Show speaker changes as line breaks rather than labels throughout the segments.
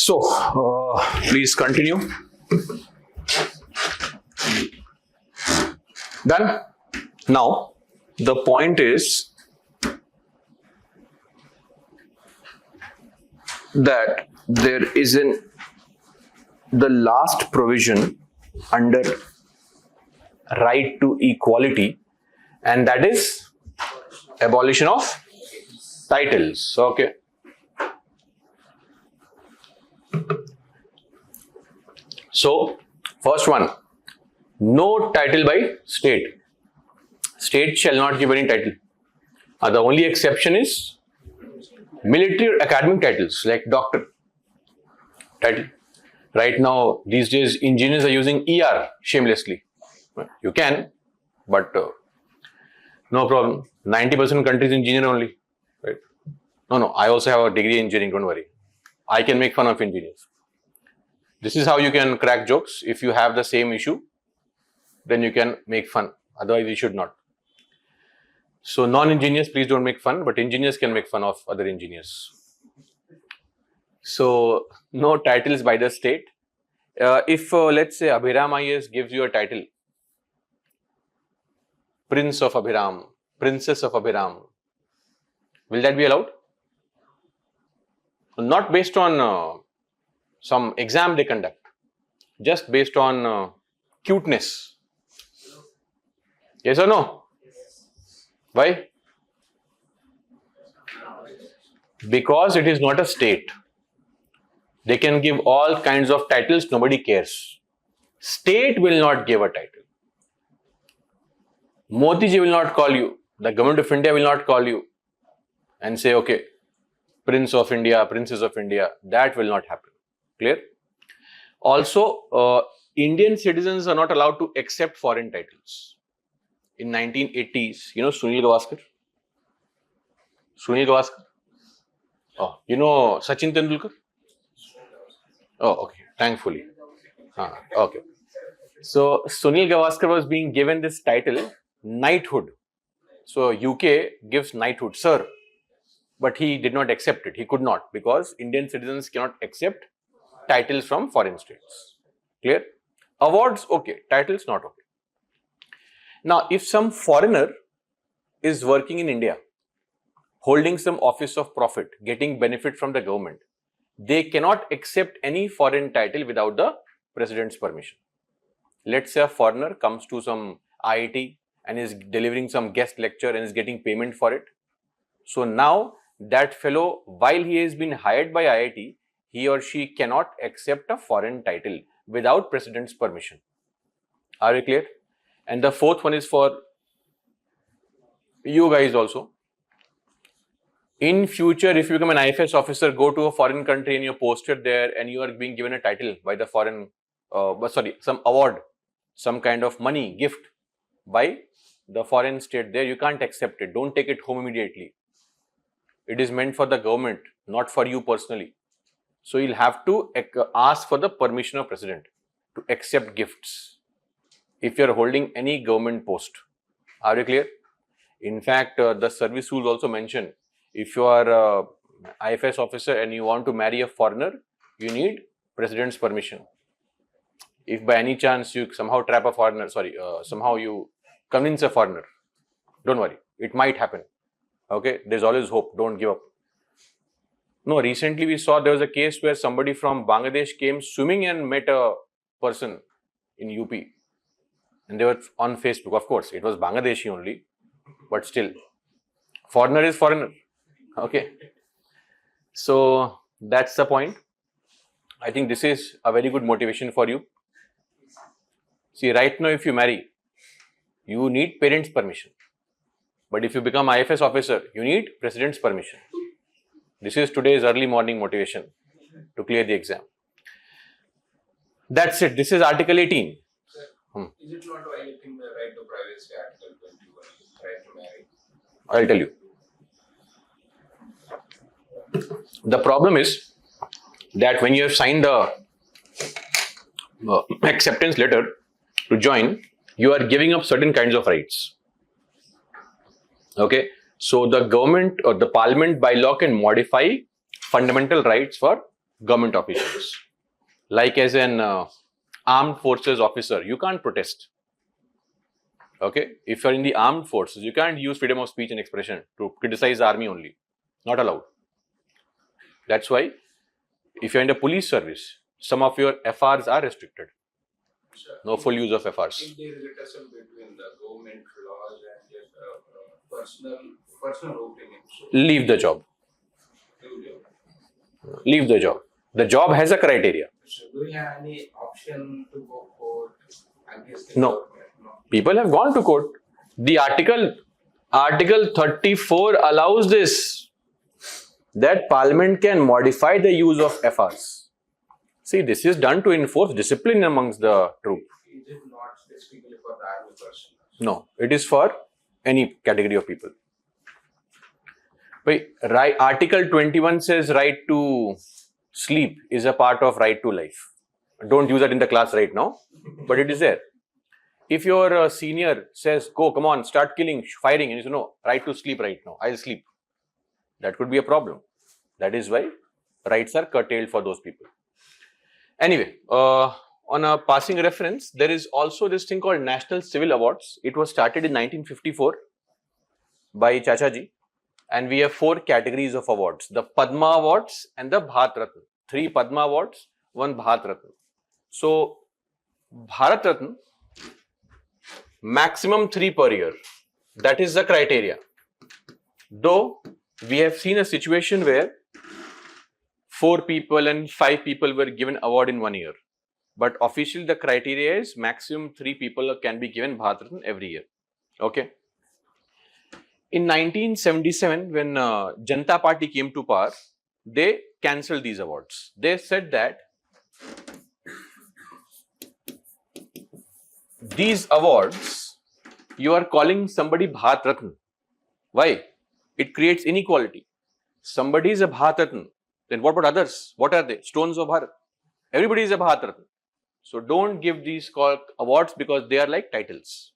So, please continue. Done? Now, the point is that there is the last provision under right to equality, and that is abolition of titles. Okay. So, first one, no title by state. State shall not give any title. The only exception is military or academic titles like doctor title. Right now, these days, engineers are using ER shamelessly. You can, but no problem. 90% countries engineer only. Right? No, I also have a degree in engineering, don't worry. I can make fun of engineers. This is how you can crack jokes. If you have the same issue, then you can make fun. Otherwise, you should not. So, non-engineers, please don't make fun, but engineers can make fun of other engineers. So, no titles by the state. If, let's say, Abhiram IAS gives you a title, Prince of Abhiram, Princess of Abhiram, will that be allowed? Not based on some exam they conduct, just based on cuteness. Yes or no? Why? Because it is not a state. They can give all kinds of titles, nobody cares. State will not give a title. Modi ji will not call you, the government of India will not call you and say, okay, Prince of India, Princess of India. That will not happen. Clear? Also, Indian citizens are not allowed to accept foreign titles. In 1980s, you know Sunil Gavaskar? Sunil Gavaskar? Oh, you know Sachin Tendulkar? Oh, okay. Thankfully. Okay. So, Sunil Gavaskar was being given this title, knighthood. So, UK gives knighthood, sir. But he did not accept it. He could not, because Indian citizens cannot accept titles from foreign states. Clear? Awards, okay. Titles, not okay. Now, if some foreigner is working in India, holding some office of profit, getting benefit from the government, they cannot accept any foreign title without the president's permission. Let's say a foreigner comes to some IIT and is delivering some guest lecture and is getting payment for it. So now that fellow, while he has been hired by IIT, he or she cannot accept a foreign title without president's permission. Are we clear? And the fourth one is for you guys also. In future, if you become an IFS officer, go to a foreign country and you're posted there and you are being given a title by the foreign, some award, some kind of money, gift by the foreign state there, you can't accept it. Don't take it home immediately. It is meant for the government, not for you personally. So you'll have to ask for the permission of president to accept gifts if you're holding any government post. Are you clear? In fact, the service rules also mention, if you are an IFS officer and you want to marry a foreigner, you need president's permission. If by any chance you somehow trap a foreigner, somehow you convince a foreigner, don't worry, it might happen. Okay, there's always hope, don't give up. No, recently we saw there was a case where somebody from Bangladesh came swimming and met a person in UP. And they were on Facebook. Of course, it was Bangladeshi only, but still, foreigner is foreigner. Okay. So, that's the point. I think this is a very good motivation for you. See, right now, if you marry, you need parents' permission. But if you become IFS officer, you need president's permission. This is today's early morning motivation to clear the exam. That's it. This is Article 18.
Is it not violating the right to privacy, Article 21, right to marry?
I'll tell you. The problem is that when you have signed the acceptance letter to join, you are giving up certain kinds of rights. Okay, so the government or the parliament by law can modify fundamental rights for government officials. Like as an armed forces officer, you can't protest. Okay, if you're in the armed forces, you can't use freedom of speech and expression to criticize the army only. Not allowed. That's why if you're in the police service, some of your FRs are restricted.
Sure.
No full use of FRs.
If there is a tussle between the government laws and just personal opinion, so
Leave the job.
do
Leave the job. The job has a criteria.
so do you have any option to go court against the
No.
government? No.
People have gone to court. The Article 34 allows this, that Parliament can modify the use of FRs. See, this is done to enforce discipline amongst the troop.
Is it not specifically for the army person?
No, it is for any category of people. Wait, right, Article 21 says right to sleep is a part of right to life. Don't use that in the class right now, but it is there. If your senior says, go, come on, start killing, firing, and you say, no, right to sleep right now, I'll sleep. That could be a problem. That is why rights are curtailed for those people. Anyway, on a passing reference, there is also this thing called National Civil Awards. It was started in 1954 by Chachaji. And we have 4 categories of awards. The Padma Awards and the Bharat Ratna. 3 Padma Awards, 1 Bharat Ratna. So, Bharat Ratna, maximum 3 per year. That is the criteria. Though, we have seen a situation where 4 people and 5 people were given award in 1 year. But officially, the criteria is maximum 3 people can be given Bharat Ratna every year. Okay. In 1977, when Janata Party came to power, they cancelled these awards. They said that these awards, you are calling somebody Bharat Ratna. Why? It creates inequality. Somebody is a Bharat Ratna. Then what about others? What are they? Stones of Bharat. Everybody is a Bharat Ratna. So don't give these awards because they are like titles.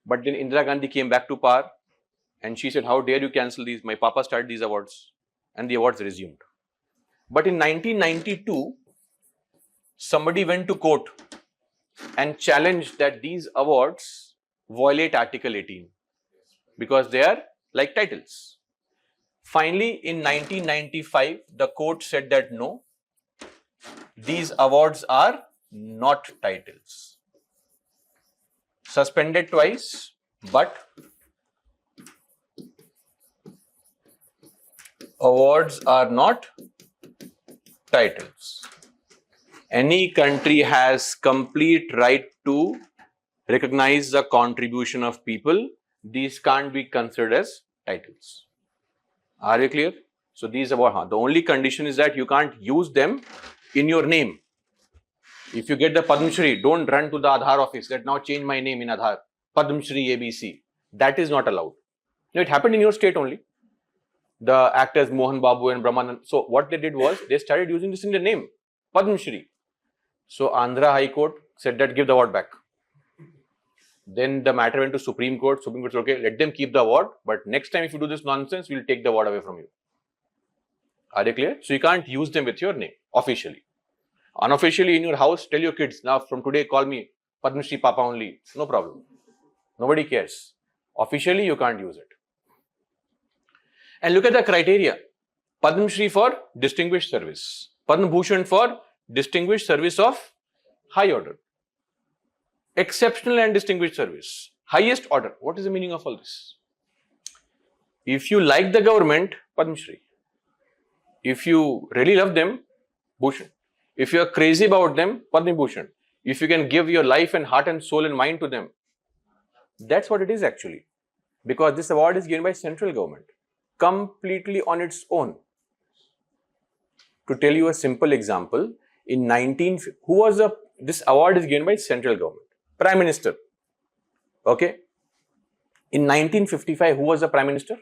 But then Indira Gandhi came back to power. And she said, how dare you cancel these? My papa started these awards. And the awards resumed. But in 1992, somebody went to court and challenged that these awards violate Article 18 because they are like titles. Finally, in 1995, the court said that no, these awards are not titles. Suspended twice, but awards are not titles. Any country has complete right to recognize the contribution of people. These can't be considered as titles. Are you clear? So these are the only condition is that you can't use them in your name. If you get the Padma Shri, don't run to the Aadhaar office that now change my name in Aadhaar. Padma Shri ABC. That is not allowed. It happened in your state only. The actors Mohan Babu and Brahmanand. So what they did was they started using this in their name, Padma Shri. So Andhra High Court said that give the award back. Then the matter went to Supreme Court. Supreme Court said, okay, let them keep the award, but next time if you do this nonsense, we'll take the award away from you. Are they clear? So you can't use them with your name officially. Unofficially in your house, tell your kids, now from today call me Padma Shri Papa only. No problem. Nobody cares. Officially you can't use it. And look at the criteria. Padma Shri for distinguished service. Padma Bhushan for distinguished service of high order. Exceptional and distinguished service. Highest order. What is the meaning of all this? If you like the government, Padma Shri. If you really love them, Bhushan. If you are crazy about them, Padma Bhushan. If you can give your life and heart and soul and mind to them. That's what it is actually. Because this award is given by central government. Completely on its own. To tell you a simple example, in this award is given by central government, Prime Minister. Okay. In 1955, who was the Prime Minister?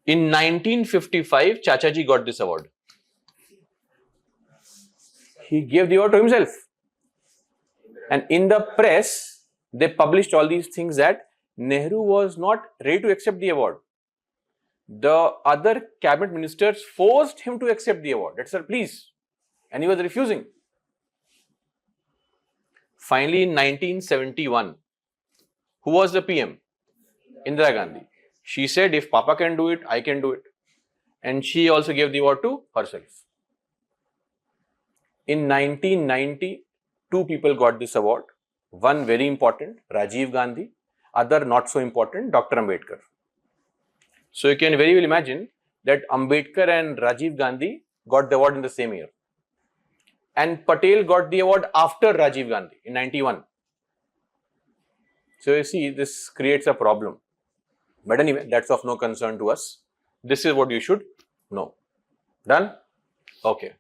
In 1955, Chachaji got this award. He gave the award to himself. And in the press, they published all these things that Nehru was not ready to accept the award. The other cabinet ministers forced him to accept the award. That, sir, please. And he was refusing. Finally, in 1971, who was the PM? Indira Gandhi. She said, if Papa can do it, I can do it. And she also gave the award to herself. In 1990, two people got this award. One very important, Rajiv Gandhi. Other not so important, Dr. Ambedkar. So you can very well imagine that Ambedkar and Rajiv Gandhi got the award in the same year. And Patel got the award after Rajiv Gandhi in 91. So you see, this creates a problem. But anyway, that's of no concern to us. This is what you should know. Done? Okay.